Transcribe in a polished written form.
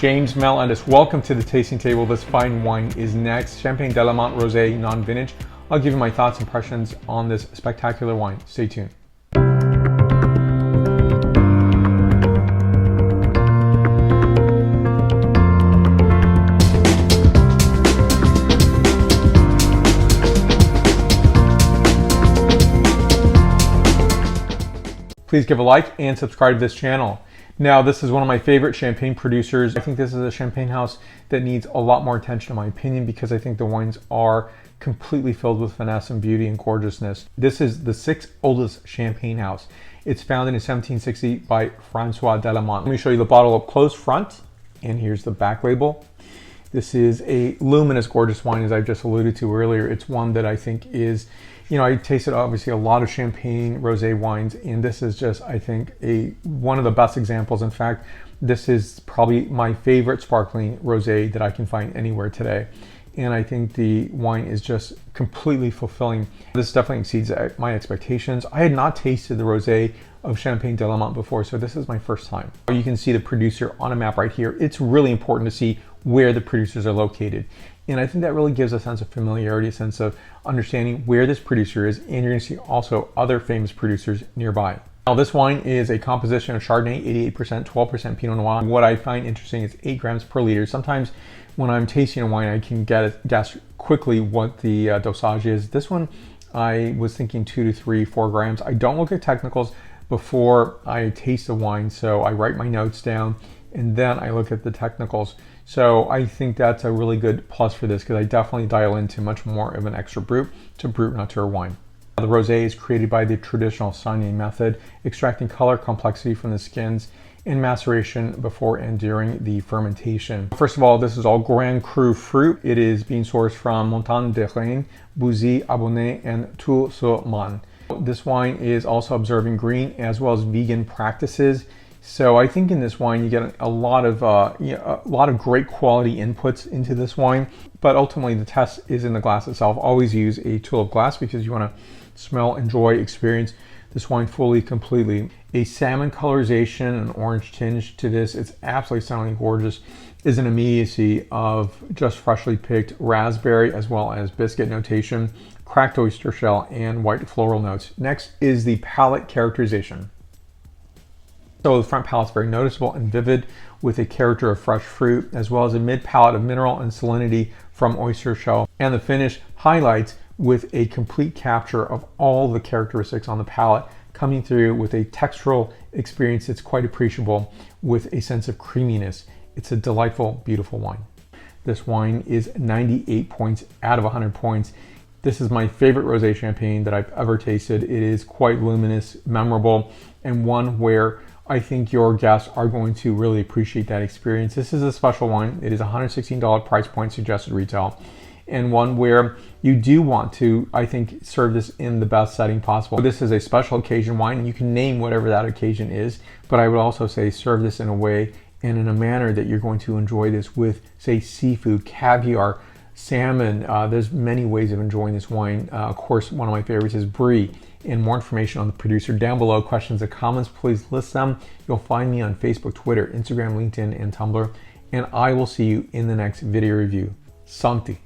James Melendez. Welcome to the tasting table. This fine wine is next. Champagne Delamotte Rosé, non-vintage. I'll give you my thoughts and impressions on this spectacular wine. Stay tuned. Please give a like and subscribe to this channel. Now, this is one of my favorite champagne producers. I think this is a champagne house that needs a lot more attention, in my opinion, because I think the wines are completely filled with finesse and beauty and gorgeousness. This is the 6th oldest champagne house. It's founded in 1760 by Francois Delamotte. Let me show you the bottle up close front, and here's the back label. This is a luminous, gorgeous wine, as I've just alluded to earlier. It's one that I think is, I tasted obviously a lot of champagne rosé wines, and this is just, I think, one of the best examples. In fact, this is probably my favorite sparkling rosé that I can find anywhere today. And I think the wine is just completely fulfilling. This definitely exceeds my expectations. I had not tasted the rosé of Champagne Delamotte before, so this is my first time. You can see the producer on a map right here. It's really important to see where the producers are located. And I think that really gives a sense of familiarity, a sense of understanding where this producer is, and you're gonna see also other famous producers nearby. Now, this wine is a composition of Chardonnay, 88%, 12% Pinot Noir. What I find interesting is 8 grams per liter. Sometimes when I'm tasting a wine, I can guess quickly what the dosage is. This one, I was thinking 2 to 3, 4 grams. I don't look at technicals before I taste the wine, so I write my notes down and then I look at the technicals. So I think that's a really good plus for this, because I definitely dial into much more of an extra brut to brut nature wine. The rosé is created by the traditional Santé method, extracting color complexity from the skins in maceration before and during the fermentation. First of all, this is all Grand Cru fruit. It is being sourced from Montagne de Reims, Bouzy, Abonnay, and Toul-sur-Marne. This wine is also observing green as well as vegan practices. So I think in this wine you get a lot of great quality inputs into this wine, but ultimately the test is in the glass itself. Always use a tulip glass because you want to smell, enjoy, experience this wine fully, completely. A salmon colorization, an orange tinge to this. It's absolutely stunning, gorgeous. Is an immediacy of just freshly picked raspberry as well as biscuit notation, cracked oyster shell, and white floral notes. Next is the palate characterization. So the front palate is very noticeable and vivid, with a character of fresh fruit, as well as a mid palate of mineral and salinity from oyster shell. And the finish highlights with a complete capture of all the characteristics on the palate, coming through with a textural experience that's quite appreciable, with a sense of creaminess. It's a delightful, beautiful wine. This wine is 98 points out of 100 points. This is my favorite rosé champagne that I've ever tasted. It is quite luminous, memorable, and one where I think your guests are going to really appreciate that experience. This is a special wine. It is $116 price point suggested retail, and one where you do want to, I think, serve this in the best setting possible. This is a special occasion wine, and you can name whatever that occasion is, but I would also say serve this in a way and in a manner that you're going to enjoy this with, say, seafood, caviar, salmon. There's many ways of enjoying this wine. Of course, one of my favorites is brie. And more information on the producer down below. Questions and comments, please list them. You'll find me on Facebook, Twitter, Instagram, LinkedIn, and Tumblr. And I will see you in the next video review. Santé.